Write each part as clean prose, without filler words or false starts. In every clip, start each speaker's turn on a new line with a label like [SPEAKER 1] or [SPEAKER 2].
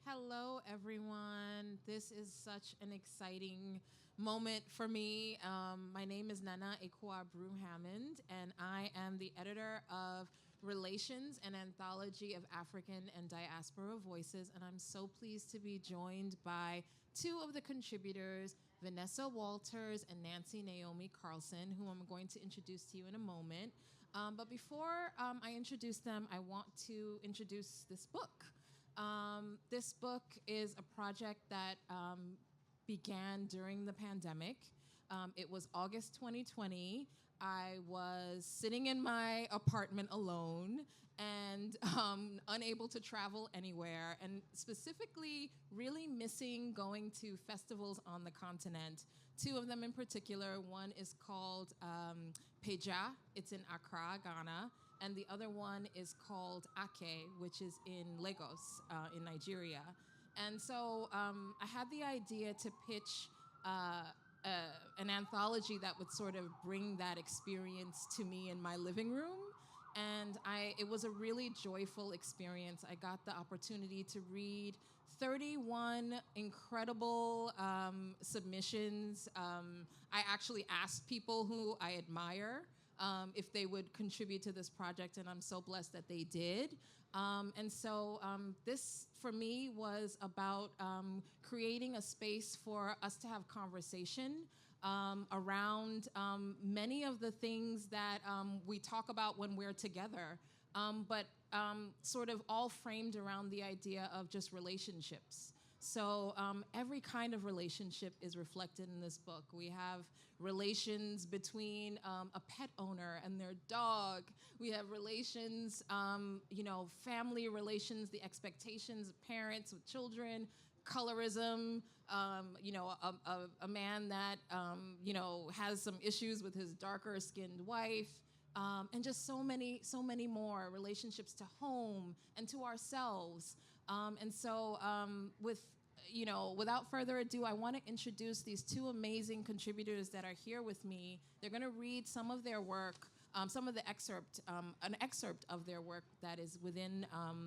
[SPEAKER 1] Hello, everyone. This is such an exciting moment for me. My name is Nana Ekwa Brew Hammond, and I am the editor of Relations and Anthology of African and Diaspora Voices, and I'm so pleased to be joined by two of the contributors, Vanessa Walters and Naomi Carlson, who I'm going to introduce to you in a moment. But before I introduce them, I want to introduce this book. This book is a project that began during the pandemic. It was August 2020. I was sitting in my apartment alone and unable to travel anywhere, and specifically really missing going to festivals on the continent. Two of them in particular. One is called Peja. It's in Accra, Ghana. And the other one is called Ake, which is in Lagos, in Nigeria. And so I had the idea to pitch an anthology that would sort of bring that experience to me in my living room. And it was a really joyful experience. I got the opportunity to read 31 incredible submissions. I actually asked people who I admire if they would contribute to this project, and I'm so blessed that they did. And so this, for me, was about creating a space for us to have conversation around many of the things that we talk about when we're together, but sort of all framed around the idea of just relationships. So every kind of relationship is reflected in this book. We have relations between a pet owner and their dog. We have relations, family relations, the expectations of parents with children, colorism, a man that, has some issues with his darker-skinned wife, and just so many more relationships to home and to ourselves. Without further ado, I want to introduce these two amazing contributors that are here with me. They're going to read some of their work, some of the an excerpt of their work that is within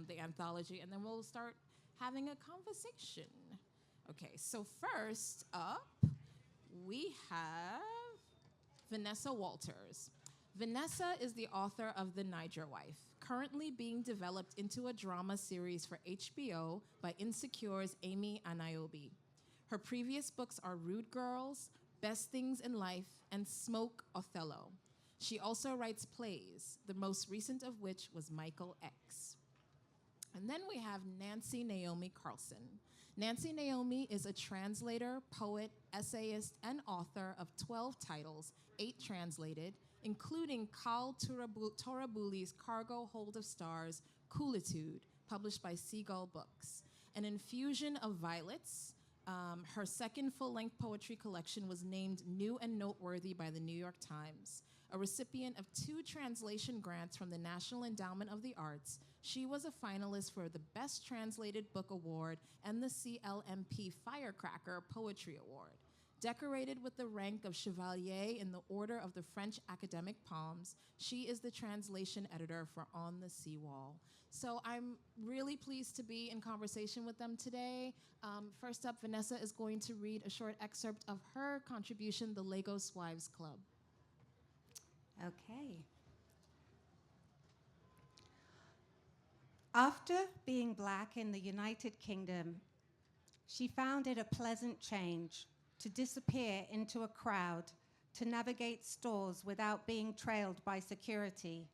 [SPEAKER 1] the anthology, and then we'll start having a conversation. Okay, so first up, we have Vanessa Walters. Vanessa is the author of The Niger Wife, currently being developed into a drama series for HBO by Insecure's Amy Anayobi. Her previous books are Rude Girls, Best Things in Life, and Smoke Othello. She also writes plays, the most recent of which was Michael X. And then we have Naomi Carlson. Naomi is a translator, poet, essayist, and author of 12 titles, 8 translated, including Kal Torabuli's Cargo Hold of Stars, Coolitude, published by Seagull Books. An Infusion of Violets, her second full-length poetry collection, was named New and Noteworthy by the New York Times. A recipient of 2 translation grants from the National Endowment of the Arts, she was a finalist for the Best Translated Book Award and the CLMP Firecracker Poetry Award. Decorated with the rank of Chevalier in the Order of the French Academic Palms, she is the translation editor for On the Seawall. So I'm really pleased to be in conversation with them today. First up, Vanessa is going to read a short excerpt of her contribution, The Lagos Wives Club.
[SPEAKER 2] Okay. After being Black in the United Kingdom, she found it a pleasant change to disappear into a crowd, to navigate stores without being trailed by security,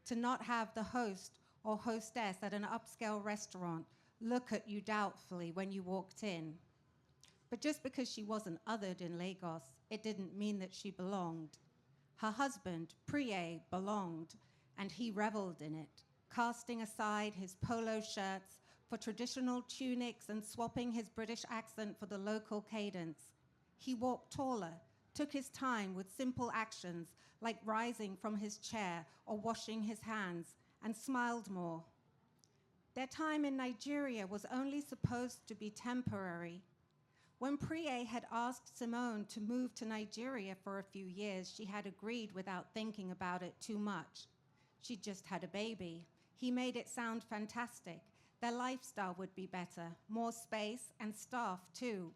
[SPEAKER 2] to not have the host or hostess at an upscale restaurant look at you doubtfully when you walked in. But just because she wasn't othered in Lagos, it didn't mean that she belonged. Her husband, Priye, belonged, and he reveled in it, casting aside his polo shirts for traditional tunics and swapping his British accent for the local cadence. He walked taller, took his time with simple actions like rising from his chair or washing his hands, and smiled more. Their time in Nigeria was only supposed to be temporary. When Priye had asked Simone to move to Nigeria for a few years, she had agreed without thinking about it too much. She'd just had a baby. He made it sound fantastic, Their lifestyle would be better, more space and staff too.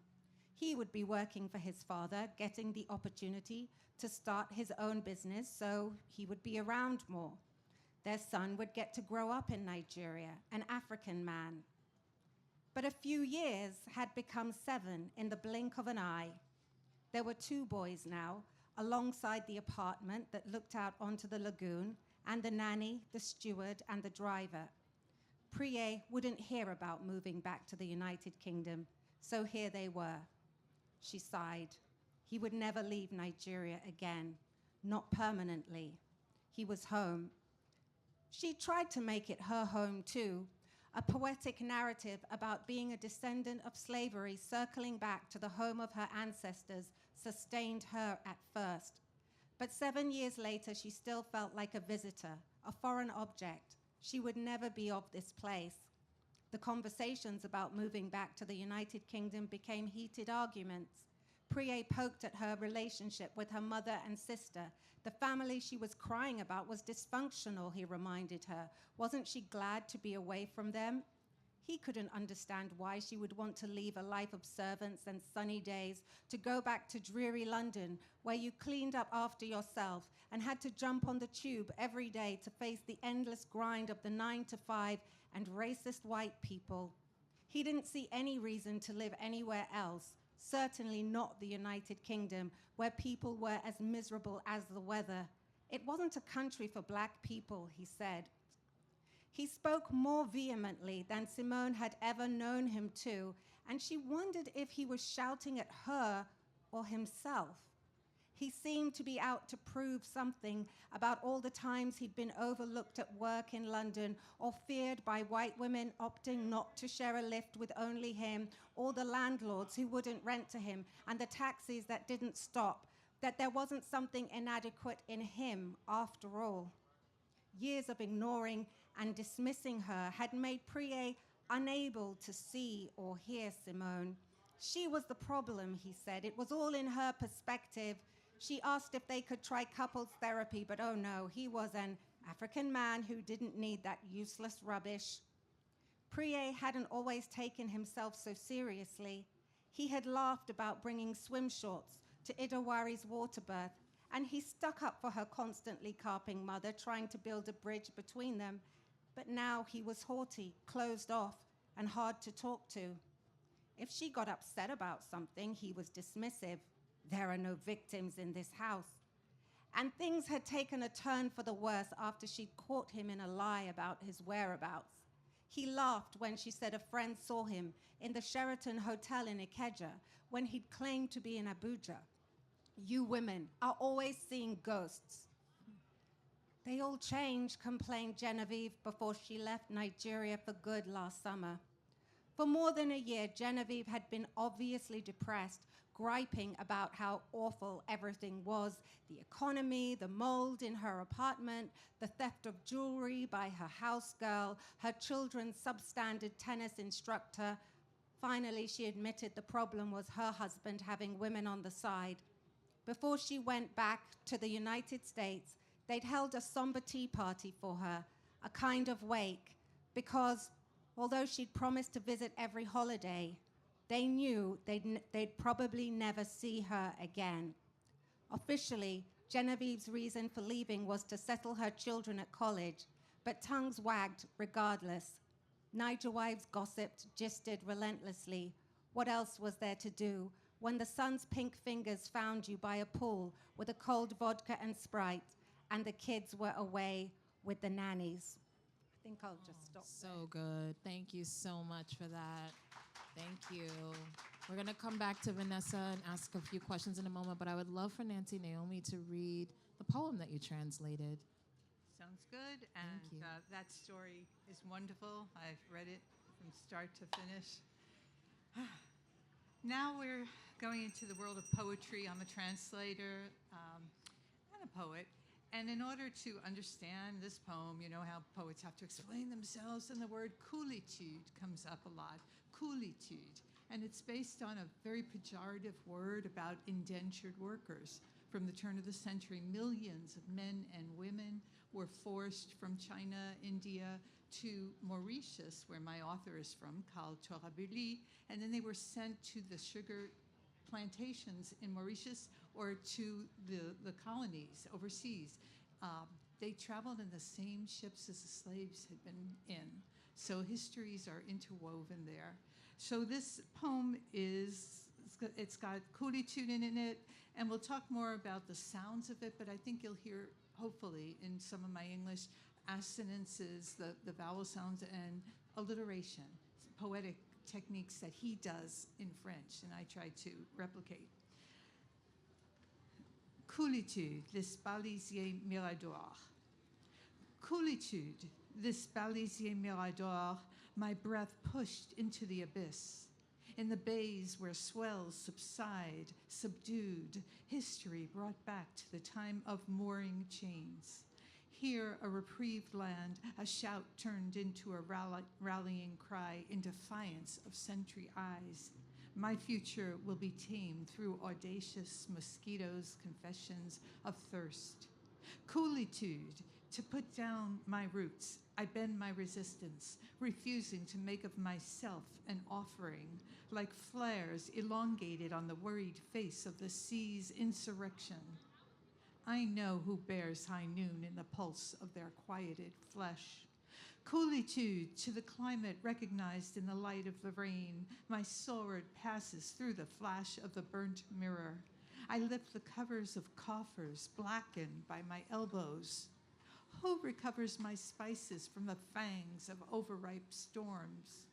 [SPEAKER 2] He would be working for his father, getting the opportunity to start his own business, so he would be around more. Their son would get to grow up in Nigeria, an African man. But a few years had become 7 in the blink of an eye. There were 2 boys now, alongside the apartment that looked out onto the lagoon, and the nanny, the steward, and the driver. Priye wouldn't hear about moving back to the United Kingdom, so here they were. She sighed. He would never leave Nigeria again, not permanently. He was home. She tried to make it her home too, a poetic narrative about being a descendant of slavery circling back to the home of her ancestors sustained her at first. But 7 years later, she still felt like a visitor, a foreign object. She would never be of this place. The conversations about moving back to the United Kingdom became heated arguments. Priye poked at her relationship with her mother and sister. The family she was crying about was dysfunctional, he reminded her. Wasn't she glad to be away from them? He couldn't understand why she would want to leave a life of servants and sunny days to go back to dreary London, where you cleaned up after yourself and had to jump on the tube every day to face the endless grind of the 9 to 5 and racist white people. He didn't see any reason to live anywhere else, certainly not the United Kingdom, where people were as miserable as the weather. It wasn't a country for black people, he said. He spoke more vehemently than Simone had ever known him to, and she wondered if he was shouting at her or himself. He seemed to be out to prove something about all the times he'd been overlooked at work in London or feared by white women opting not to share a lift with only him, or the landlords who wouldn't rent to him, and the taxis that didn't stop, that there wasn't something inadequate in him after all. Years of ignoring and dismissing her had made Priye unable to see or hear Simone. She was the problem, he said. It was all in her perspective. She asked if they could try couples therapy, but oh no, he was an African man who didn't need that useless rubbish. Priye hadn't always taken himself so seriously. He had laughed about bringing swim shorts to Idawari's water birth, and he stuck up for her constantly carping mother, trying to build a bridge between them. But now he was haughty, closed off, and hard to talk to. If she got upset about something, he was dismissive. There are no victims in this house. And things had taken a turn for the worse after she'd caught him in a lie about his whereabouts. He laughed when she said a friend saw him in the Sheraton Hotel in Ikeja when he'd claimed to be in Abuja. You women are always seeing ghosts. They all change, complained Genevieve before she left Nigeria for good last summer. For more than a year, Genevieve had been obviously depressed, griping about how awful everything was, the economy, the mold in her apartment, the theft of jewelry by her house girl, her children's substandard tennis instructor. Finally, she admitted the problem was her husband having women on the side. Before she went back to the United States, they'd held a somber tea party for her, a kind of wake, because although she'd promised to visit every holiday, they knew they'd probably never see her again. Officially, Genevieve's reason for leaving was to settle her children at college, but tongues wagged regardless. Niger wives gossiped, gisted relentlessly. What else was there to do when the sun's pink fingers found you by a pool with a cold vodka and Sprite, and the kids were away with the nannies? I think I'll just stop there.
[SPEAKER 1] So good. Thank you so much for that. Thank you. We're going to come back to Vanessa and ask a few questions in a moment, but I would love for Nancy Naomi to read the poem that you translated.
[SPEAKER 3] Sounds good, and that story is wonderful. I've read it from start to finish. Now we're going into the world of poetry. I'm a translator and a poet. And in order to understand this poem, you know how poets have to explain themselves, and the word coolitude comes up a lot. Coolitude. And it's based on a very pejorative word about indentured workers. From the turn of the century, millions of men and women were forced from China, India, to Mauritius, where my author is from, Karl Torabelli, and then they were sent to the sugar plantations in Mauritius or to the colonies overseas. They traveled in the same ships as the slaves had been in. So histories are interwoven there. So this poem it's got coolitude in it, and we'll talk more about the sounds of it, but I think you'll hear, hopefully, in some of my English, assonances, the vowel sounds, and alliteration, poetic techniques that he does in French, and I try to replicate. Coolitude, this balisier mirador. Coolitude, this balisier mirador, my breath pushed into the abyss. In the bays where swells subside, subdued, history brought back to the time of mooring chains. Here, a reprieved land, a shout turned into a rallying cry in defiance of sentry eyes. My future will be tamed through audacious mosquitoes' confessions of thirst. Coolitude, to put down my roots, I bend my resistance, refusing to make of myself an offering, like flares elongated on the worried face of the sea's insurrection. I know who bears high noon in the pulse of their quieted flesh. Coolitude to the climate recognized in the light of the rain, my sword passes through the flash of the burnt mirror. I lift the covers of coffers blackened by my elbows. Who recovers my spices from the fangs of overripe storms?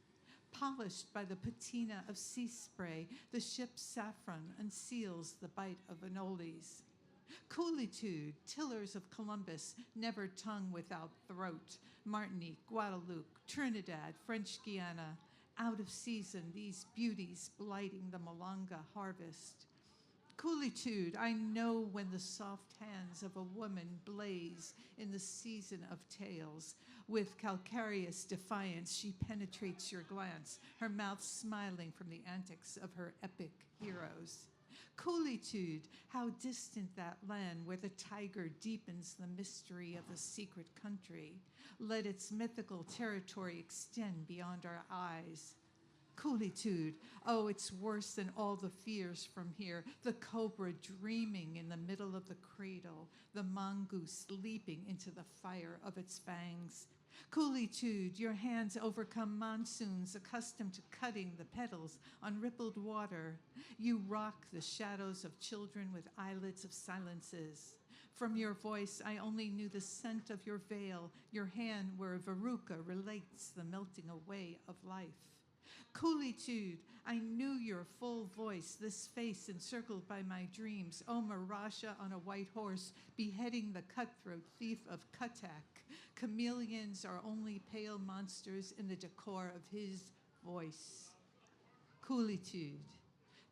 [SPEAKER 3] Polished by the patina of sea spray, the ship's saffron unseals the bite of anoles. Coolitude, tillers of Columbus, never tongue without throat. Martinique, Guadeloupe, Trinidad, French Guiana, out of season, these beauties blighting the Malanga harvest. Coolitude, I know when the soft hands of a woman blaze in the season of tales. With calcareous defiance, she penetrates your glance, her mouth smiling from the antics of her epic heroes. Coolitude, how distant that land where the tiger deepens the mystery of the secret country. Let its mythical territory extend beyond our eyes. Coolitude, oh, it's worse than all the fears from here. The cobra dreaming in the middle of the cradle, the mongoose leaping into the fire of its fangs. Coolitude, your hands overcome monsoons accustomed to cutting the petals on rippled water. You rock the shadows of children with eyelids of silences. From your voice, I only knew the scent of your veil, your hand where a veruca relates the melting away of life. Coolitude, I knew your full voice, this face encircled by my dreams. O Maharaja on a white horse, beheading the cutthroat thief of Cuttack. Chameleons are only pale monsters in the decor of his voice. Coolitude,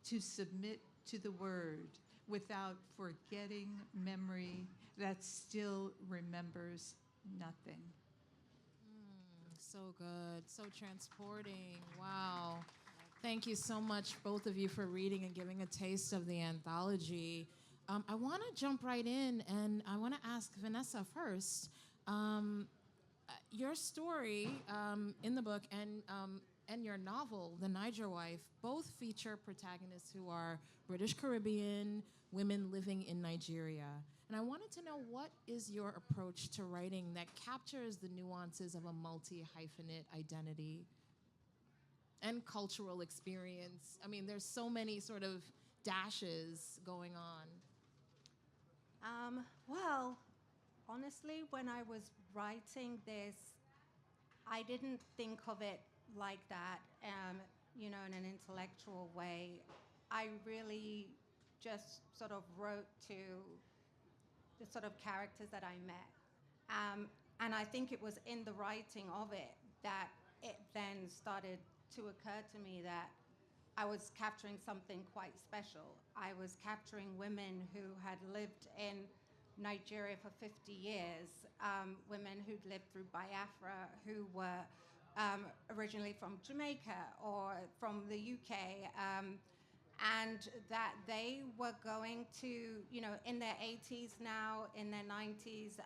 [SPEAKER 3] to submit to the word without forgetting memory that still remembers nothing.
[SPEAKER 1] So good, so transporting. Wow. Thank you so much, both of you, for reading and giving a taste of the anthology. I want to jump right in, and I want to ask Vanessa first. Your story in the book and your novel, The Niger Wife, both feature protagonists who are British Caribbean women living in Nigeria. And I wanted to know, what is your approach to writing that captures the nuances of a multi-hyphenate identity and cultural experience? I mean, there's so many sort of dashes going on.
[SPEAKER 2] Well, honestly, when I was writing this, I didn't think of it like that, in an intellectual way. I really just sort of wrote to the sort of characters that I met. And I think it was in the writing of it that it then started to occur to me that I was capturing something quite special. I was capturing women who had lived in Nigeria for 50 years, women who'd lived through Biafra, who were originally from Jamaica or from the UK, and that they were going to, in their 80s now, in their 90s,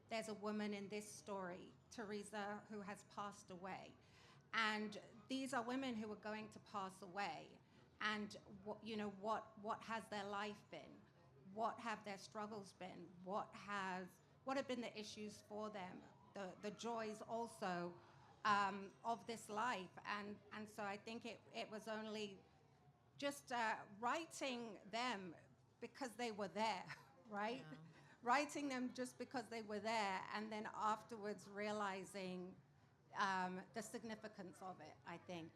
[SPEAKER 2] there's a woman in this story, Teresa, who has passed away. And these are women who are going to pass away. And what has their life been? What have their struggles been? What have been the issues for them? The joys also of this life. And so I think it was only just writing them because they were there, right?
[SPEAKER 1] Yeah.
[SPEAKER 2] Writing them just because they were there, and then afterwards realizing the significance of it, I think.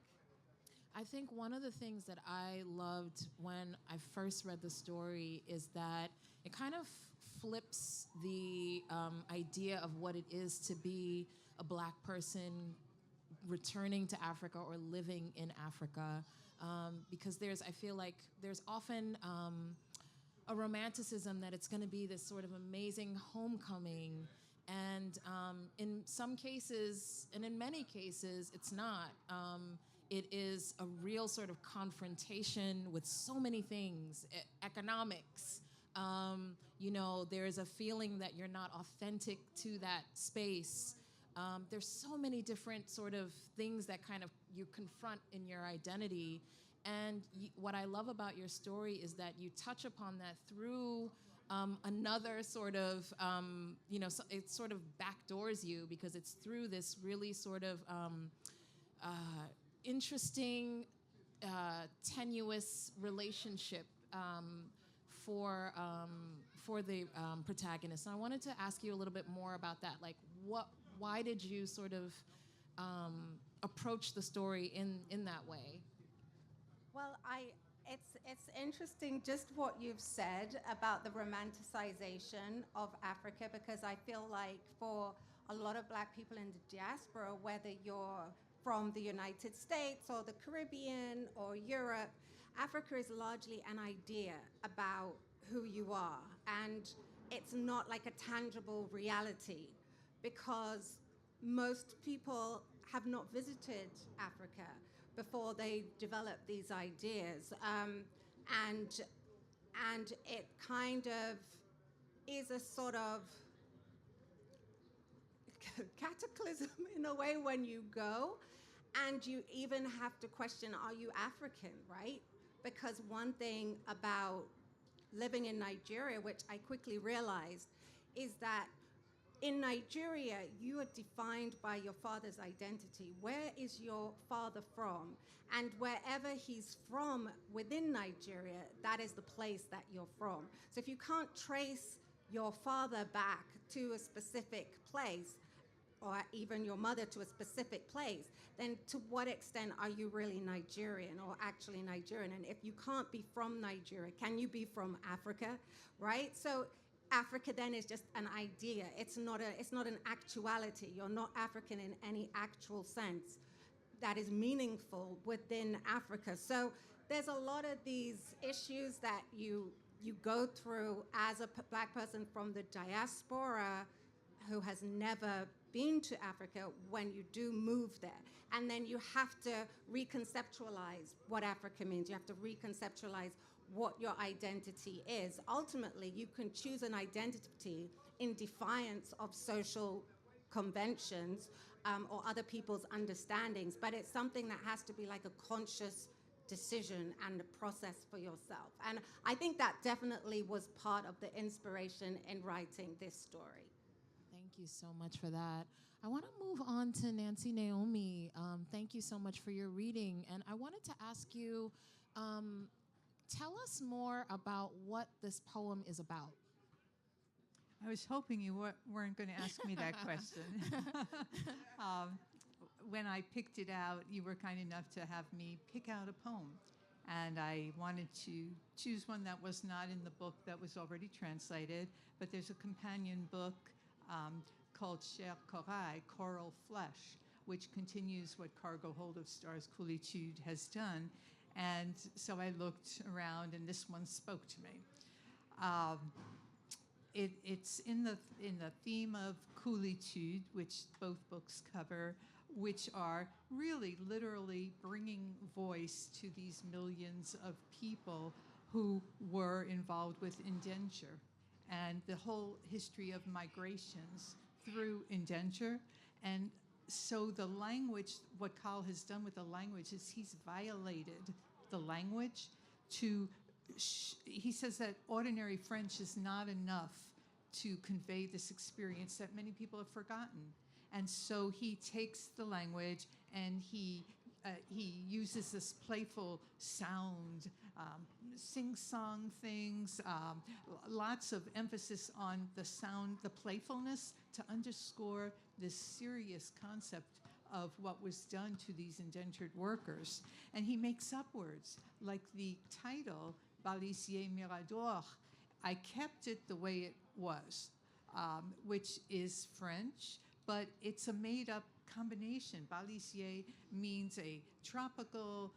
[SPEAKER 1] I think one of the things that I loved when I first read the story is that it kind of flips the idea of what it is to be a Black person returning to Africa or living in Africa, because I feel like there's often a romanticism that it's going to be this sort of amazing homecoming. And in some cases, and in many cases, it's not. It is a real sort of confrontation with so many things, economics. There's a feeling that you're not authentic to that space. There's so many different sort of things that kind of you confront in your identity. And what I love about your story is that you touch upon that through another sort of, it sort of backdoors you, because it's through this really sort of interesting, tenuous relationship for the protagonist. And I wanted to ask you a little bit more about that. Like, why did you sort of approach the story in that way?
[SPEAKER 2] Well, it's interesting just what you've said about the romanticization of Africa, because I feel like for a lot of Black people in the diaspora, whether you're from the United States or the Caribbean or Europe, Africa is largely an idea about who you are. And it's not like a tangible reality, because most people have not visited Africa before they develop these ideas. And it kind of is a sort of cataclysm in a way when you go, and you even have to question, are you African, right? Because one thing about living in Nigeria, which I quickly realized, is that in Nigeria, you are defined by your father's identity. Where is your father from? And wherever he's from within Nigeria, that is the place that you're from. So if you can't trace your father back to a specific place, or even your mother to a specific place, then to what extent are you really Nigerian or actually Nigerian? And if you can't be from Nigeria, can you be from Africa, right? So Africa then is just an idea. It's not an actuality. You're not African in any actual sense that is meaningful within Africa. So there's a lot of these issues that you go through as a Black person from the diaspora who has never been to Africa when you do move there. And then you have to reconceptualize what Africa means. You have to reconceptualize what your identity is. Ultimately, you can choose an identity in defiance of social conventions or other people's understandings, but it's something that has to be like a conscious decision and a process for yourself. And I think that definitely was part of the inspiration in writing this story.
[SPEAKER 1] Thank you so much for that. I want to move on to Nancy Naomi. Thank you so much for your reading. And I wanted to ask you, tell us more about what this poem is about.
[SPEAKER 3] I was hoping you weren't going to ask me that question. When I picked it out, you were kind enough to have me pick out a poem. And I wanted to choose one that was not in the book that was already translated, but there's a companion book called Chair Corail, Coral Flesh, which continues what Cargo Hold of Stars Coolitude has done. And so I looked around, and this one spoke to me. It's in the theme of coolitude, which both books cover, which are really literally bringing voice to these millions of people who were involved with indenture and the whole history of migrations through indenture. And so the language, what Carl has done with the language is he's violated the language to, he says that ordinary French is not enough to convey this experience that many people have forgotten. And so he takes the language and he uses this playful sound, sing-song things, lots of emphasis on the sound, the playfulness, to underscore this serious concept of what was done to these indentured workers. And he makes up words, like the title, Balisier Mirador. I kept it the way it was, which is French, but it's a made-up combination. Balisier means a tropical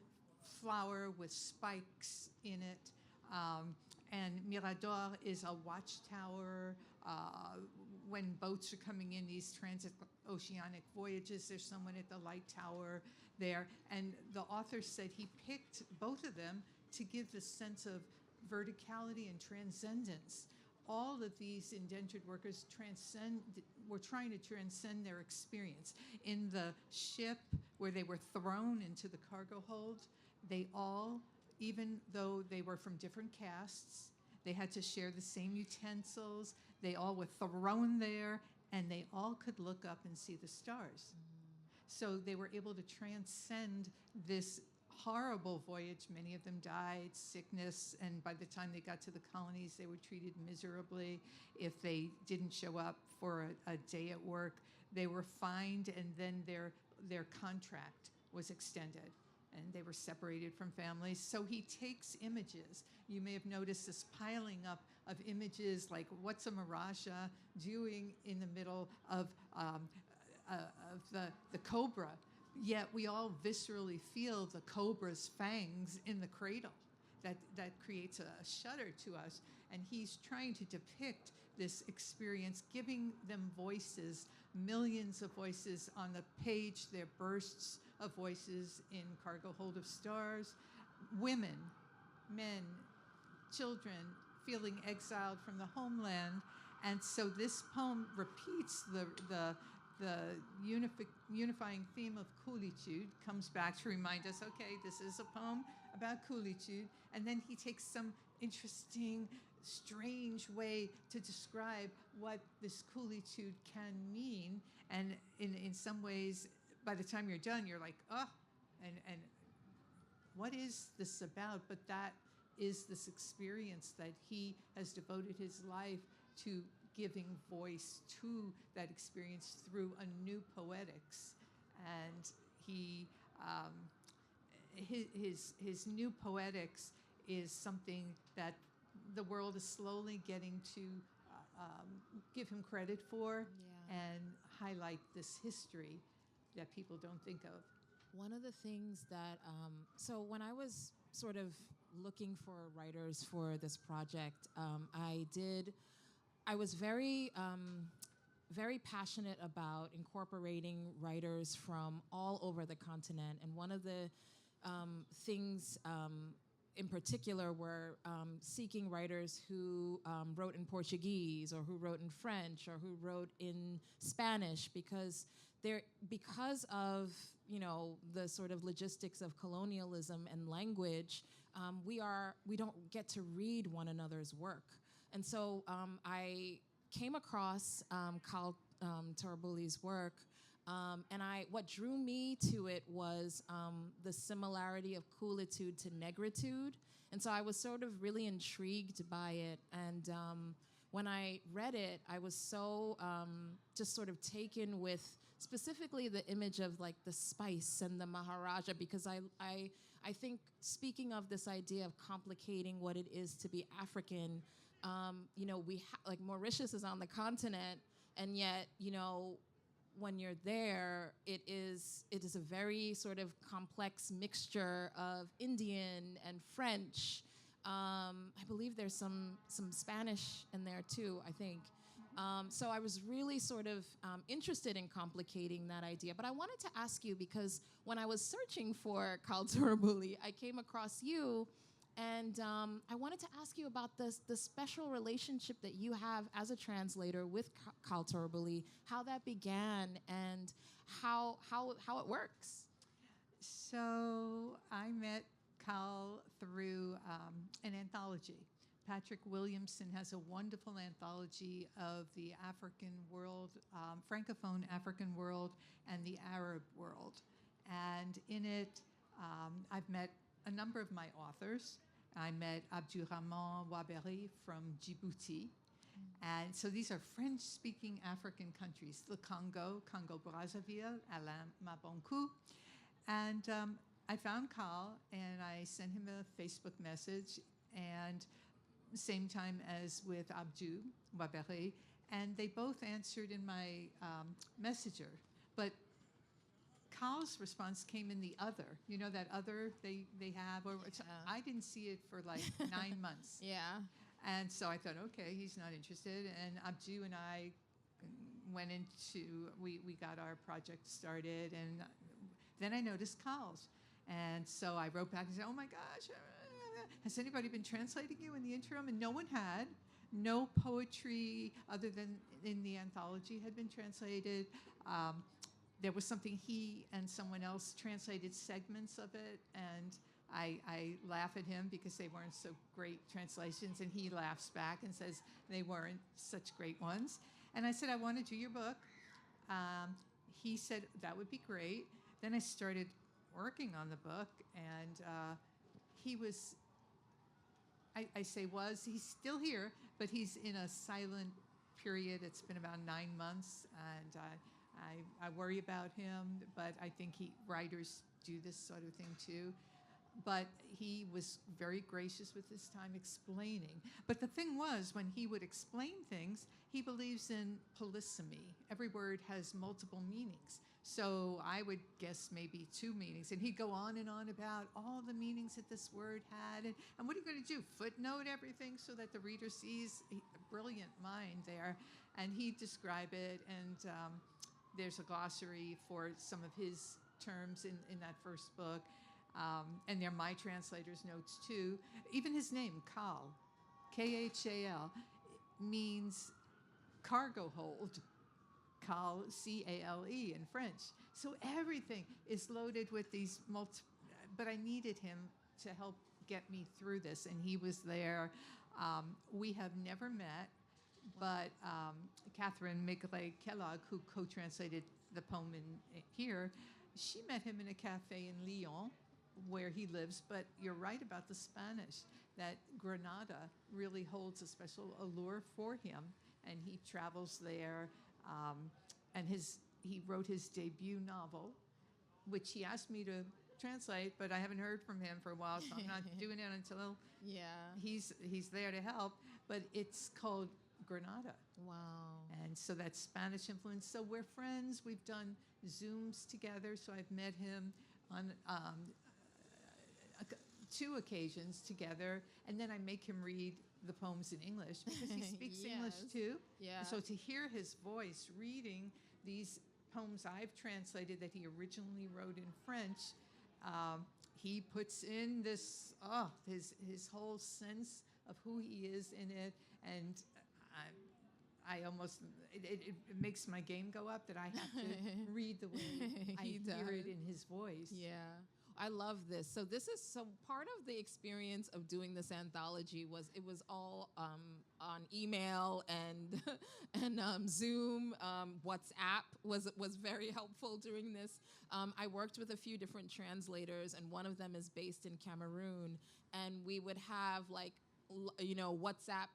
[SPEAKER 3] flower with spikes in it, and Mirador is a watchtower. When boats are coming in these transoceanic voyages, there's someone at the light tower there. And the author said he picked both of them to give the sense of verticality and transcendence. All of these indentured workers were trying to transcend their experience. In the ship where they were thrown into the cargo hold, they all, even though they were from different castes, they had to share the same utensils, they all were thrown there, and they all could look up and see the stars. So they were able to transcend this horrible voyage. Many of them died, sickness, and by the time they got to the colonies, they were treated miserably. If they didn't show up for a day at work, they were fined, and then their contract was extended, and they were separated from families. So he takes images. You may have noticed this piling up of images, like what's a Maharaja doing in the middle of the cobra, yet we all viscerally feel the cobra's fangs in the cradle. That creates a shudder to us. And he's trying to depict this experience, giving them voices, millions of voices on the page. There are bursts of voices in Cargo Hold of Stars. Women, men, children feeling exiled from the homeland. And so this poem repeats the unifying theme of coolitude, comes back to remind us, okay, this is a poem about coolitude, and then he takes some interesting, strange way to describe what this coolitude can mean, and in some ways, by the time you're done, you're like, oh, and what is this about? But that is this experience that he has devoted his life to giving voice to that experience through a new poetics. And he, his new poetics is something that the world is slowly getting to give him credit for, and highlight this history that people don't think of.
[SPEAKER 1] One of the things that, so when I was sort of looking for writers for this project, I was very, very passionate about incorporating writers from all over the continent. And one of the things in particular were seeking writers who wrote in Portuguese, or who wrote in French, or who wrote in Spanish, because of the sort of logistics of colonialism and language, we don't get to read one another's work. And so I came across Carl Tarabuli's work, and what drew me to it was the similarity of coolitude to negritude. And so I was sort of really intrigued by it. And when I read it, I was so just sort of taken with specifically the image of like the spice and the Maharaja, because I think, speaking of this idea of complicating what it is to be African, like Mauritius is on the continent, and yet, when you're there, it is a very sort of complex mixture of Indian and French. I believe there's some Spanish in there too, I think. So I was really sort of interested in complicating that idea. But I wanted to ask you, because when I was searching for Carl Tarabuli, I came across you, And I wanted to ask you about the special relationship that you have as a translator with Carl Torbally, how that began and how it works.
[SPEAKER 3] So I met Carl through an anthology. Patrick Williamson has a wonderful anthology of the African world, Francophone African world, and the Arab world. And in it, I've met a number of my authors. I met Abdurrahman Waberi from Djibouti. And so these are French-speaking African countries, the Congo, Congo-Brazzaville, Alain Mabonkou. And I found Carl, and I sent him a Facebook message, and same time as with Abdou Waberi, and they both answered in my messenger. But Carl's response came in the other. You know that other they have? Or I didn't see it for like 9 months.
[SPEAKER 1] Yeah.
[SPEAKER 3] And so I thought, okay, he's not interested. And Abdou and I went into, we got our project started, and then I noticed Carl's. And so I wrote back and said, oh my gosh, has anybody been translating you in the interim? And no one had. No poetry other than in the anthology had been translated. There was something he and someone else translated segments of it, and I laugh at him because they weren't so great translations, and he laughs back and says they weren't such great ones. And I said, I want to do your book. He said, that would be great. Then I started working on the book, and he was, I say was, he's still here, but he's in a silent period. It's been about 9 months, and I worry about him, but I think writers do this sort of thing too. But he was very gracious with his time explaining. But the thing was, when he would explain things, he believes in polysemy. Every word has multiple meanings. So I would guess maybe 2 meanings. And he'd go on and on about all the meanings that this word had. And what are you going to do? Footnote everything so that the reader sees a brilliant mind there. And he'd describe it. And there's a glossary for some of his terms in that first book. And they're my translator's notes too. Even his name, Khal, Khal, means cargo hold. Khal, C-A-L-E in French. So everything is loaded with these but I needed him to help get me through this, and he was there. We have never met, but Catherine Migley-Kellogg, who co-translated the poem in here, she met him in a cafe in Lyon, where he lives. But you're right about the Spanish, that Granada really holds a special allure for him, and he travels there. And he wrote his debut novel, which he asked me to translate, but I haven't heard from him for a while, so I'm not doing it until he's there to help. But it's called Granada.
[SPEAKER 1] Wow.
[SPEAKER 3] And so that's Spanish influence. So we're friends. We've done Zooms together. So I've met him on 2 occasions together, and then I make him read the poems in English because he speaks English too.
[SPEAKER 1] Yeah.
[SPEAKER 3] So to hear his voice reading these poems I've translated that he originally wrote in French, he puts in this his whole sense of who he is in it, and I almost it makes my game go up that I have to read the way I hear it in his voice.
[SPEAKER 1] Yeah. I love this. So part of the experience of doing this anthology was it was all on email and Zoom. WhatsApp was very helpful during this. I worked with a few different translators, and one of them is based in Cameroon, and we would have WhatsApp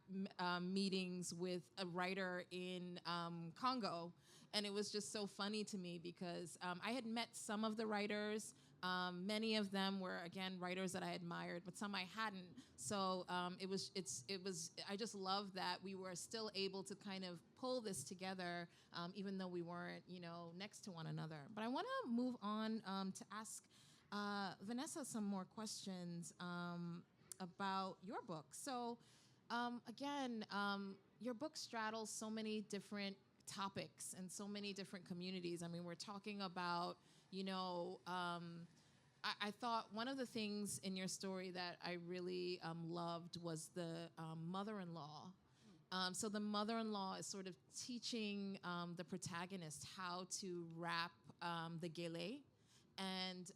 [SPEAKER 1] meetings with a writer in Congo, and it was just so funny to me because I had met some of the writers. Many of them were, again, writers that I admired, but some I hadn't. So it was. I just love that we were still able to kind of pull this together, even though we weren't, next to one another. But I want to move on to ask Vanessa some more questions about your book. So again, your book straddles so many different topics and so many different communities. I mean, we're talking about I thought one of the things in your story that I really loved was the mother-in-law. So the mother-in-law is sort of teaching the protagonist how to wrap the gele. And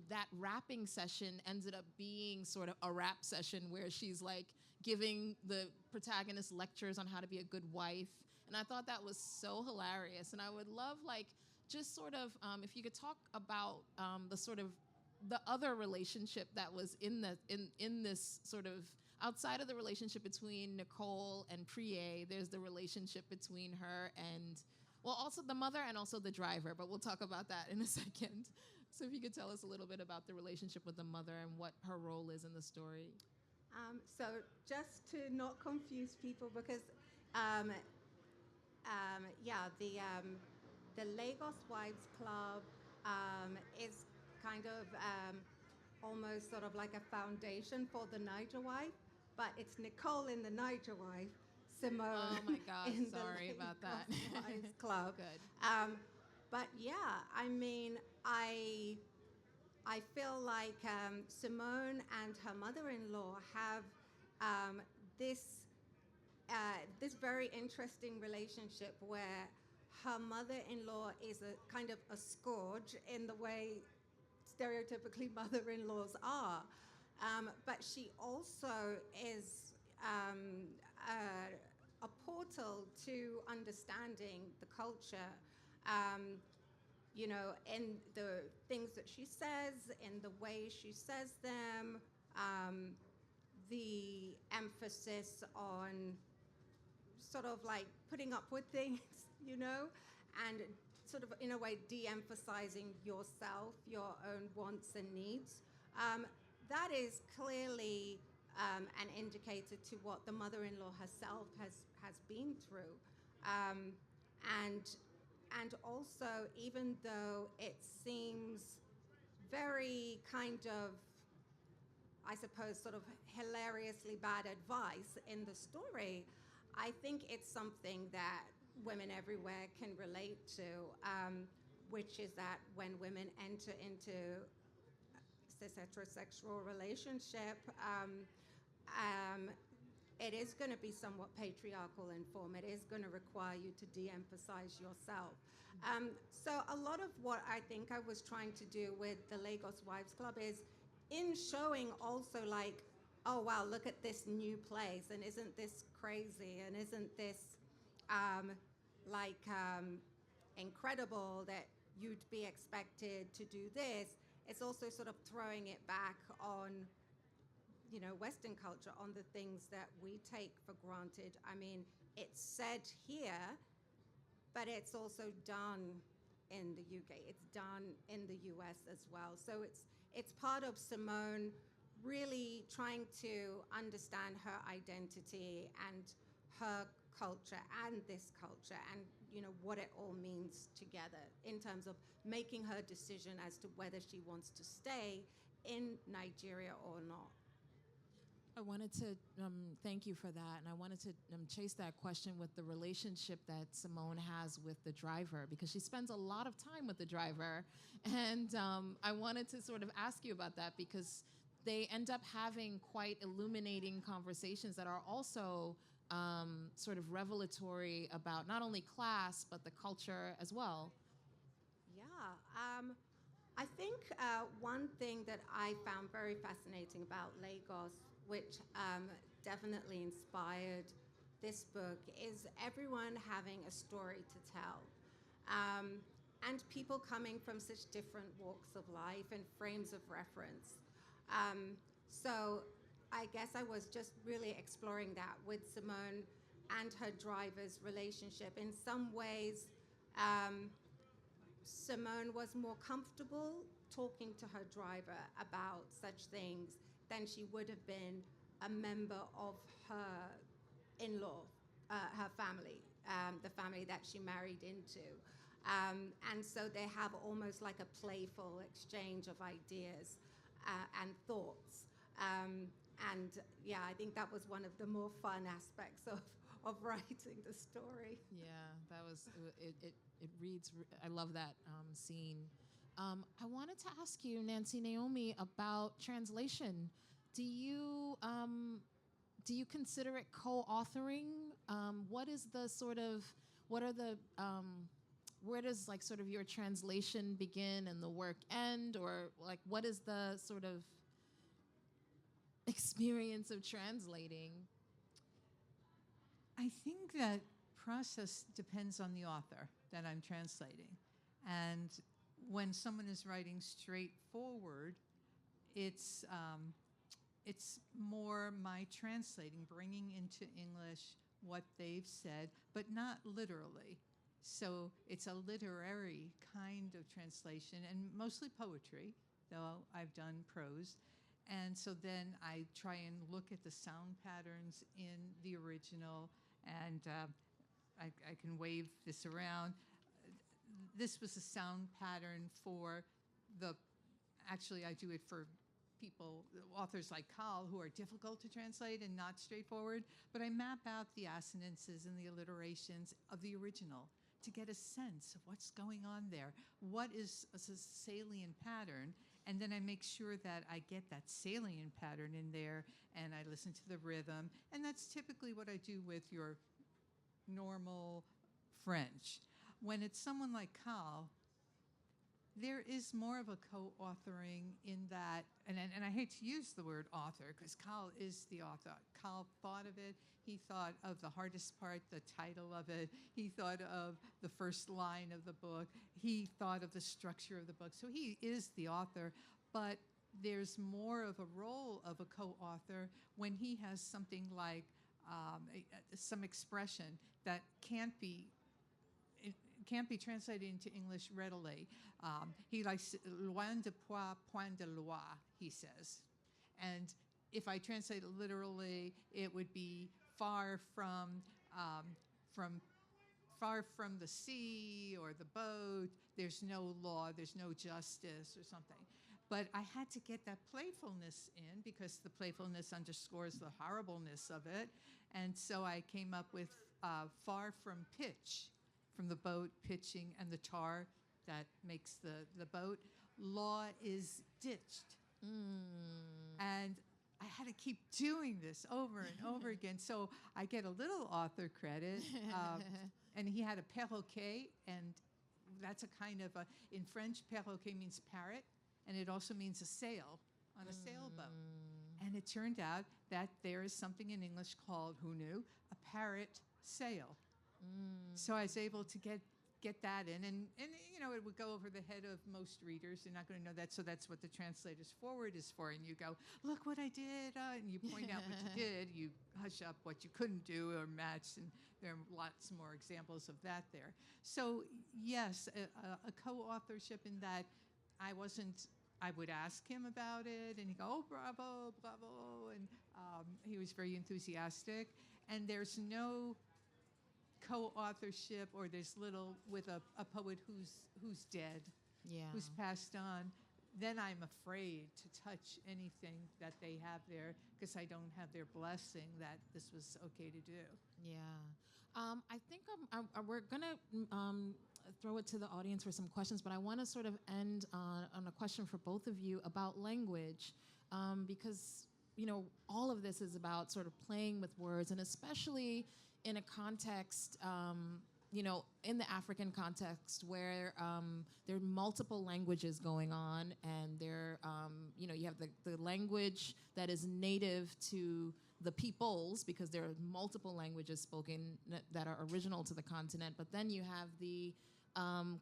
[SPEAKER 1] that rapping session ended up being sort of a rap session where she's like giving the protagonist lectures on how to be a good wife. And I thought that was so hilarious. And I would love, like, just sort of if you could talk about the sort of the other relationship that was in this sort of outside of the relationship between Nicole and Priye. There's the relationship between her and, well, also the mother and also the driver, but we'll talk about that in a second. So if you could tell us a little bit about the relationship with the mother and what her role is in the story.
[SPEAKER 2] So just to not confuse people, because the Lagos Wives Club is kind of almost sort of like a foundation for the Niger wife, but it's Nicole in the Niger wife, Simone.
[SPEAKER 1] Oh my God,
[SPEAKER 2] in
[SPEAKER 1] sorry
[SPEAKER 2] the
[SPEAKER 1] about that.
[SPEAKER 2] Lagos Wives Club.
[SPEAKER 1] Good.
[SPEAKER 2] But yeah, I mean, I feel like Simone and her mother-in-law have this very interesting relationship where her mother-in-law is a kind of a scourge in the way stereotypically mother-in-laws are, but she also is a portal to understanding the culture. In the things that she says, in the way she says them, the emphasis on sort of like putting up with things, and sort of in a way de-emphasizing yourself, your own wants and needs. That is clearly an indicator to what the mother-in-law herself has been through. And also, even though it seems very kind of, I suppose, sort of hilariously bad advice in the story, I think it's something that women everywhere can relate to, which is that when women enter into this heterosexual relationship, it is going to be somewhat patriarchal in form. It is going to require you to de-emphasize yourself. So a lot of what I think I was trying to do with the Lagos Wives Club is in showing also like, oh, wow, look at this new place, and isn't this crazy, and isn't this incredible that you'd be expected to do this. It's also sort of throwing it back on, Western culture, on the things that we take for granted. I mean, it's said here, but it's also done in the UK. It's done in the US as well. So it's part of Simone really trying to understand her identity and her culture and this culture, and what it all means together in terms of making her decision as to whether she wants to stay in Nigeria or not.
[SPEAKER 1] I wanted to thank you for that, and I wanted to chase that question with the relationship that Simone has with the driver, because she spends a lot of time with the driver, and I wanted to sort of ask you about that, because they end up having quite illuminating conversations that are also sort of revelatory about not only class, but the culture as well.
[SPEAKER 2] Yeah. I think one thing that I found very fascinating about Lagos, which definitely inspired this book, is everyone having a story to tell. And people coming from such different walks of life and frames of reference. So I guess I was just really exploring that with Simone and her driver's relationship. In some ways, Simone was more comfortable talking to her driver about such things than she would have been a member of her in-law, her family, the family that she married into. And so they have almost like a playful exchange of ideas and thoughts. And yeah, I think that was one of the more fun aspects of writing the story.
[SPEAKER 1] Yeah, that was, it reads, I love that scene. I wanted to ask you, Nancy Naomi, about translation. Do you consider it co-authoring? What is the sort of, what are the, where does like sort of your translation begin and the work end, or like what is the sort of experience of translating?
[SPEAKER 3] I think that process depends on the author that I'm translating. And when someone is writing straightforward, it's more my translating, bringing into English what they've said, but not literally. So it's a literary kind of translation, and mostly poetry, though I've done prose. And so then I try and look at the sound patterns in the original, and I can wave this around. This was a sound pattern for actually I do it for people, authors like Carl, who are difficult to translate and not straightforward, but I map out the assonances and the alliterations of the original to get a sense of what's going on there. What is a salient pattern? And then I make sure that I get that salient pattern in there, and I listen to the rhythm. And that's typically what I do with your normal French. When it's someone like Carl, there is more of a co-authoring in that, and I hate to use the word author because Carl is the author. Carl thought of it. He thought of the hardest part, the title of it. He thought of the first line of the book. He thought of the structure of the book. So he is the author, but there's more of a role of a co-author when he has something like some expression that can't be translated into English readily. He likes loin de poix, point de loi, he says. And if I translate it literally, it would be far from the sea or the boat. There's no law, there's no justice or something. But I had to get that playfulness in because the playfulness underscores the horribleness of it. And so I came up with far from pitch, from the boat pitching and the tar that makes the boat. Law is ditched. And I had to keep doing this over and over again. So I get a little author credit. And he had a perroquet, and that's a kind of in French, perroquet means parrot, and it also means a sail on a sailboat. And it turned out that there is something in English called, who knew, a parrot sail. So I was able to get that in, and you know, it would go over the head of most readers. They're not going to know that, so that's what the translator's forward is for. And you go, look what I did, and you point out what you did. You hush up what you couldn't do or match, and there are lots more examples of that there. So yes, a co-authorship in that I would ask him about it, and he'd go, oh, bravo, bravo, and he was very enthusiastic. And there's no co-authorship, or there's little with a poet who's dead, who's passed on. Then I'm afraid to touch anything that they have there because I don't have their blessing that this was okay to do.
[SPEAKER 1] I think we're gonna throw it to the audience for some questions, but I want to sort of end on a question for both of you about language, because you know all of this is about sort of playing with words, and especially in a context, you know, in the African context where there are multiple languages going on, and you know, you have the language that is native to the peoples, because there are multiple languages spoken that are original to the continent, but then you have the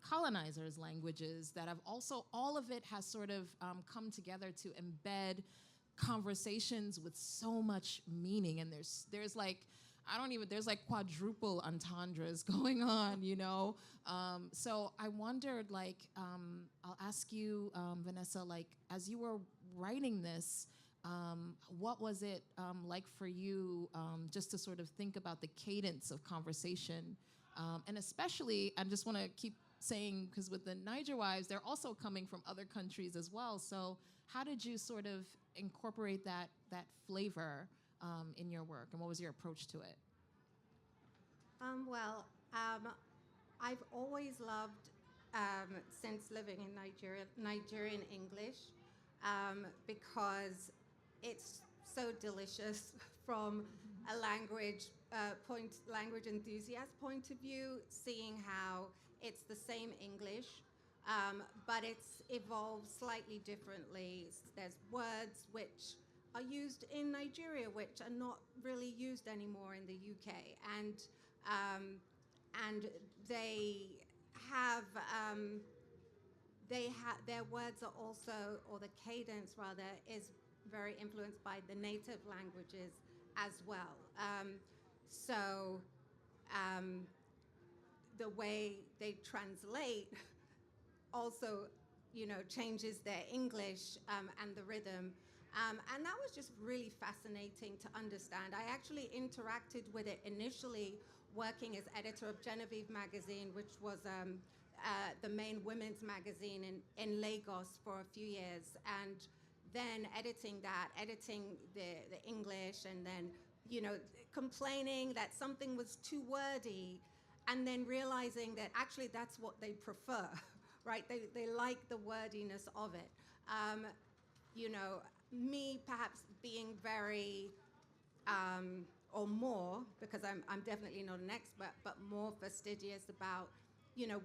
[SPEAKER 1] colonizers' languages that have also, all of it has sort of come together to embed conversations with so much meaning, and there's like, there's like quadruple entendres going on, you know? So I wondered, like, I'll ask you, Vanessa, like, as you were writing this, what was it like for you just to sort of think about the cadence of conversation? And especially, I just want to keep saying, because with the Niger Wives, they're also coming from other countries as well. So how did you sort of incorporate that flavor in your work, and what was your approach to it?
[SPEAKER 2] I've always loved since living in Nigeria, Nigerian English, because it's so delicious from a language enthusiast point of view, seeing how it's the same English, but it's evolved slightly differently. There's words which are used in Nigeria which are not really used anymore in the UK, and they have their words are also, or the cadence rather, is very influenced by the native languages as well. So the way they translate also, changes their English and the rhythm. And that was just really fascinating to understand. I actually interacted with it initially working as editor of Genevieve magazine, which was the main women's magazine in Lagos for a few years. And then editing the English, and then, complaining that something was too wordy, and then realizing that actually that's what they prefer, right? They like the wordiness of it. Me perhaps being very, or more, because I'm definitely not an expert, but more fastidious about,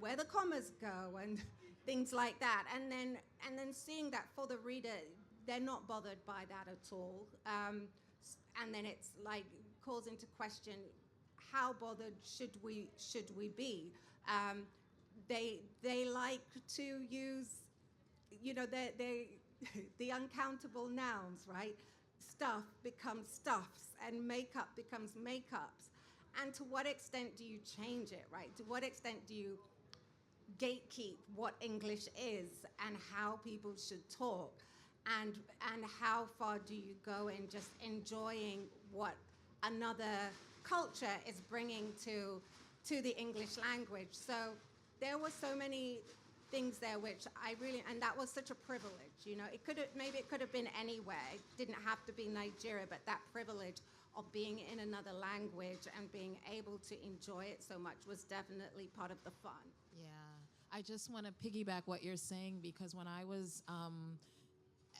[SPEAKER 2] where the commas go and things like that. And then seeing that for the reader, they're not bothered by that at all. And then it's like calls into question, how bothered should we be? They like to use, they the uncountable nouns, right? Stuff becomes stuffs, and makeup becomes makeups. And to what extent do you change it, right? To what extent do you gatekeep what English is and how people should talk? And how far do you go in just enjoying what another culture is bringing to the English language? So there were so many things there which I really, and that was such a privilege, maybe it could have been anywhere. It didn't have to be Nigeria, but that privilege of being in another language and being able to enjoy it so much was definitely part of the fun.
[SPEAKER 1] Yeah, I just want to piggyback what you're saying, because when I was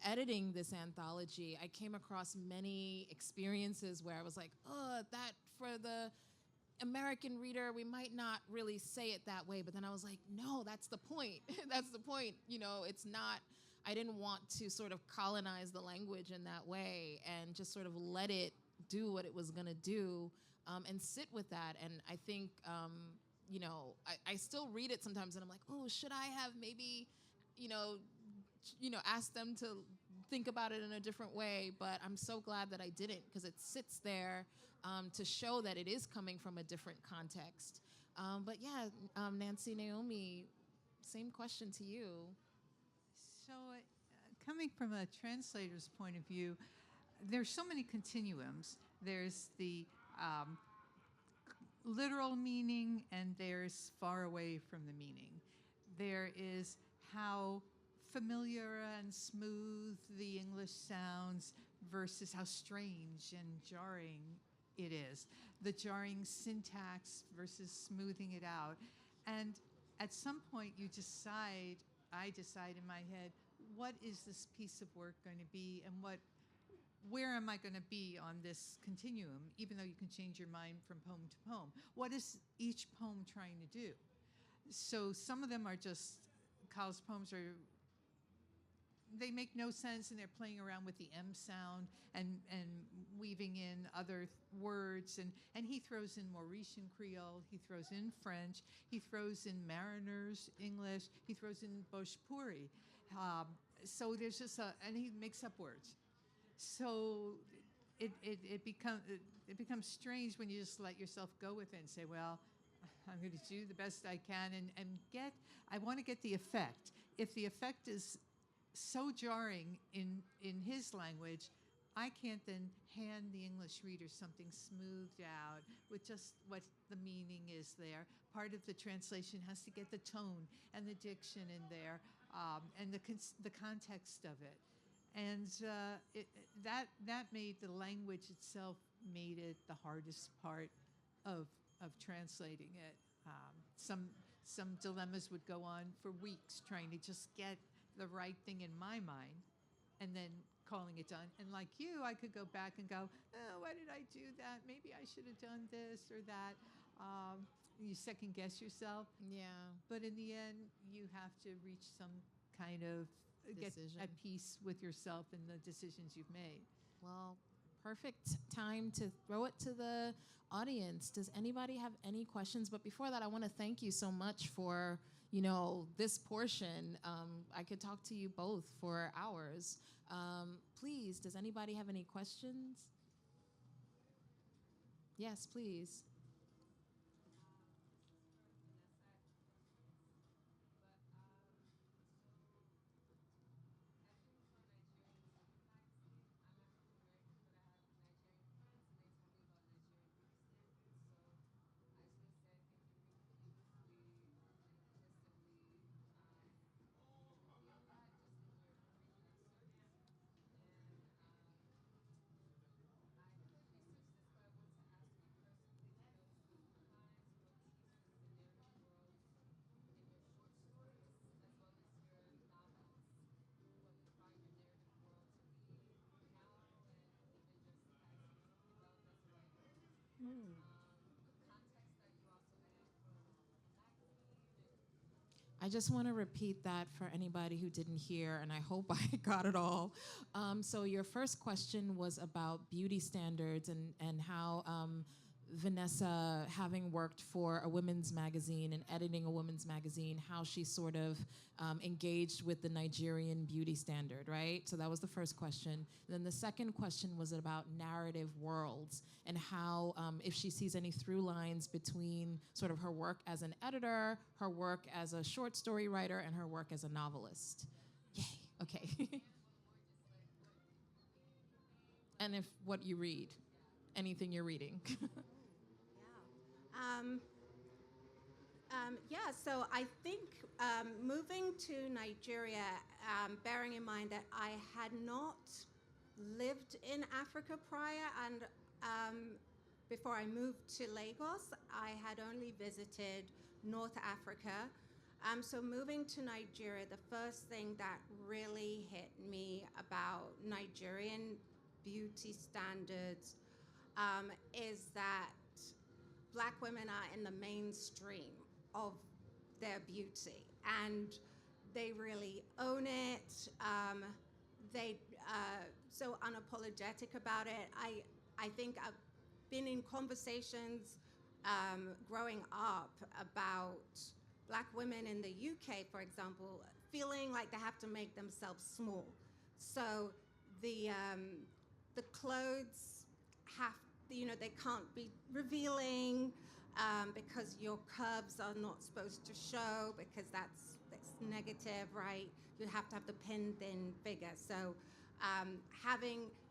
[SPEAKER 1] editing this anthology, I came across many experiences where I was like, oh, that for the American reader, we might not really say it that way. But then I was like, no, that's the point. That's the point. It's not, I didn't want to sort of colonize the language in that way, and just sort of let it do what it was going to do, and sit with that. And I think, I still read it sometimes and I'm like, oh, should I have maybe, asked them to think about it in a different way? But I'm so glad that I didn't, because it sits there to show that it is coming from a different context. But yeah, Nancy, Naomi, same question to you.
[SPEAKER 3] So coming from a translator's point of view, there's so many continuums. There's the literal meaning, and there's far away from the meaning. There is how familiar and smooth the English sounds versus how strange and jarring it is. The jarring syntax versus smoothing it out. And at some point I decide in my head, what is this piece of work going to be, and where am I going to be on this continuum, even though you can change your mind from poem to poem? What is each poem trying to do? So some of them are just, Kyle's poems they make no sense, and they're playing around with the M sound and weaving in other words. And he throws in Mauritian Creole, he throws in French, he throws in Mariner's English, he throws in Bhojpuri. So there's just and he makes up words. So it becomes strange when you just let yourself go with it and say, well, I'm going to do the best I can and I want to get the effect. If the effect is so jarring in his language, I can't then hand the English reader something smoothed out with just what the meaning is there. Part of the translation has to get the tone and the diction in there, and the context of it. And that made the language itself made it the hardest part of translating it. some dilemmas would go on for weeks trying to just get the right thing in my mind and then calling it done. And like you, I could go back and go, oh, why did I do that? Maybe I should have done this or that. You second guess yourself.
[SPEAKER 1] Yeah.
[SPEAKER 3] But in the end, you have to reach some kind of get
[SPEAKER 1] Decision.
[SPEAKER 3] at peace with yourself and the decisions you've made.
[SPEAKER 1] Well, perfect time to throw it to the audience. Does anybody have any questions? But before that, I want to thank you so much for, this portion. I could talk to you both for hours. Please, does anybody have any questions? Yes, please. I just want to repeat that for anybody who didn't hear, and I hope I got it all. So your first question was about beauty standards and how Vanessa, having worked for a women's magazine and editing a women's magazine, how she sort of engaged with the Nigerian beauty standard, right? So that was the first question. Then the second question was about narrative worlds and how, if she sees any through lines between sort of her work as an editor, her work as a short story writer, and her work as a novelist. Yay, okay. And if what you read, anything you're reading.
[SPEAKER 2] So I think moving to Nigeria, bearing in mind that I had not lived in Africa prior, and before I moved to Lagos, I had only visited North Africa. So moving to Nigeria, the first thing that really hit me about Nigerian beauty standards is that Black women are in the mainstream of their beauty, and they really own it. They so unapologetic about it. I think I've been in conversations growing up about Black women in the UK, for example, feeling like they have to make themselves small. So the clothes have, they can't be revealing because your curves are not supposed to show, because that's negative, right? You have to have the pin thin figure. So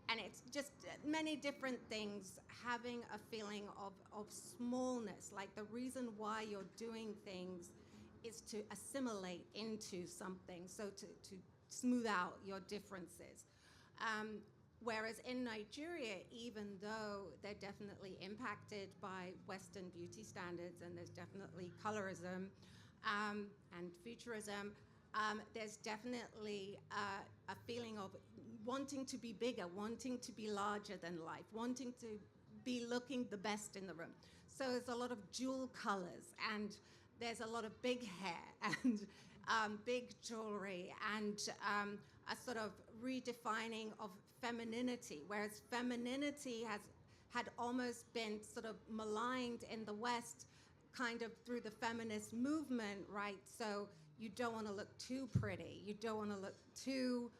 [SPEAKER 2] and it's just many different things, having a feeling of smallness, like the reason why you're doing things is to assimilate into something, so to smooth out your differences. Whereas in Nigeria, even though they're definitely impacted by Western beauty standards, and there's definitely colorism and futurism, there's definitely a feeling of wanting to be bigger, wanting to be larger than life, wanting to be looking the best in the room. So there's a lot of jewel colors, and there's a lot of big hair and big jewelry, and a sort of redefining of femininity, whereas femininity had almost been sort of maligned in the West, kind of through the feminist movement, right? So you don't want to look too pretty, you don't want to look too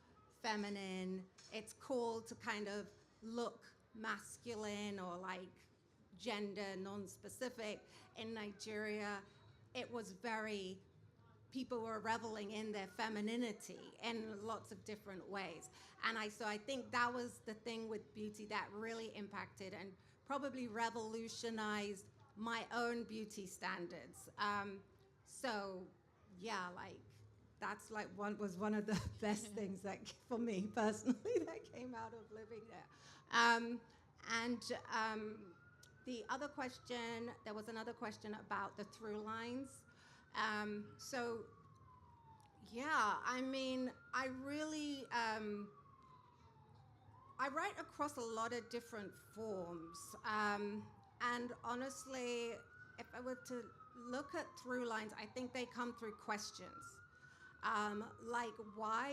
[SPEAKER 2] feminine. It's cool to kind of look masculine or like gender non-specific. In Nigeria, it was very, people were reveling in their femininity in lots of different ways. And so I think that was the thing with beauty that really impacted and probably revolutionized my own beauty standards. So yeah, like that's like was one of the best things that for me personally that came out of living there. The other question, there was another question about the through lines. So, yeah, I mean, I really, I write across a lot of different forms. And honestly, if I were to look at through lines, I think they come through questions. Like why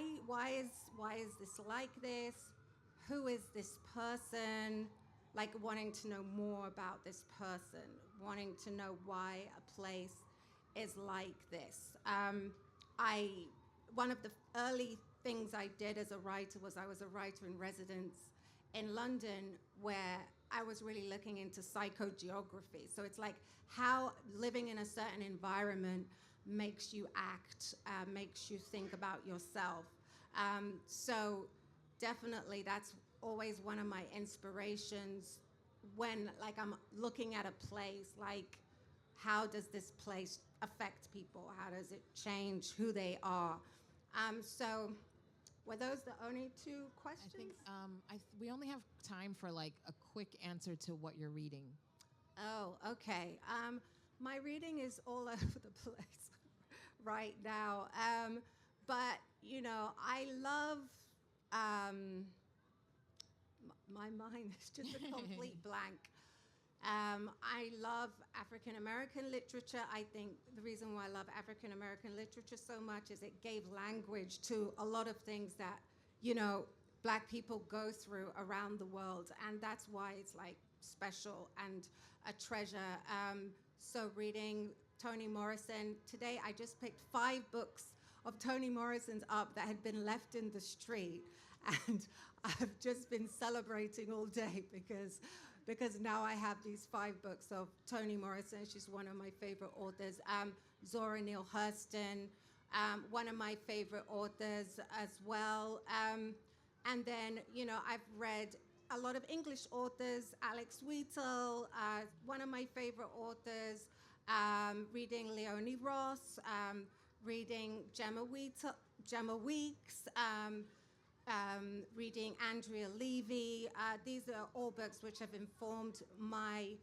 [SPEAKER 2] is this like this? Who is this person? Like wanting to know more about this person, wanting to know why a place is like this. I One of the early things I did as a writer was I was a writer in residence in London, where I was really looking into psychogeography. So it's like how living in a certain environment makes you act, makes you think about yourself. So definitely that's always one of my inspirations when like I'm looking at a place, like how does this place affect people? How does it change who they are? So were those the only two questions?
[SPEAKER 1] I think we only have time for like a quick answer to what you're reading.
[SPEAKER 2] Oh, okay. My reading is all over the place right now. But, you know, I love, my mind is just a complete blank. I love African American literature. I think the reason why I love African American literature so much is it gave language to a lot of things that, you know, Black people go through around the world. And that's why it's like special and a treasure. So reading Toni Morrison, today I just picked 5 books of Toni Morrison's up that had been left in the street. And I've just been celebrating all day because now I have these 5 books of Toni Morrison. She's one of my favorite authors. Zora Neale Hurston, one of my favorite authors as well. And then, you know, I've read a lot of English authors, Alex Wheatle, one of my favorite authors, reading Leonie Ross, reading Gemma Weeks, reading Andrea Levy. These are all books which have informed my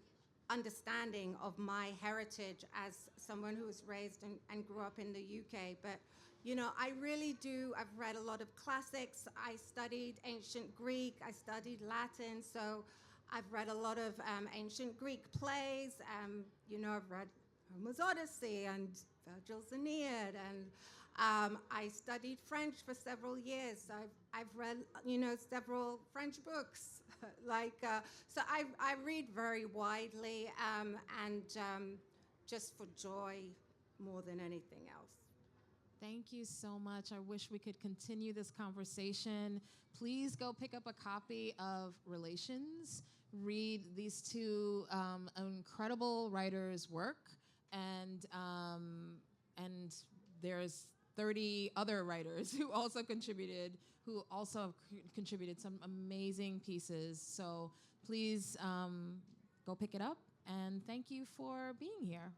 [SPEAKER 2] understanding of my heritage as someone who was raised and grew up in the UK. But, you know, I really do. I've read a lot of classics. I studied ancient Greek. I studied Latin. So I've read a lot of ancient Greek plays. You know, I've read Homer's Odyssey and Virgil's Aeneid, and I studied French for several years. So I've read, you know, several French books. So I read very widely and just for joy more than anything else.
[SPEAKER 1] Thank you so much. I wish we could continue this conversation. Please go pick up a copy of Relations. Read these two incredible writers' work, and there's 30 other writers who also contributed some amazing pieces. So please go pick it up, and thank you for being here.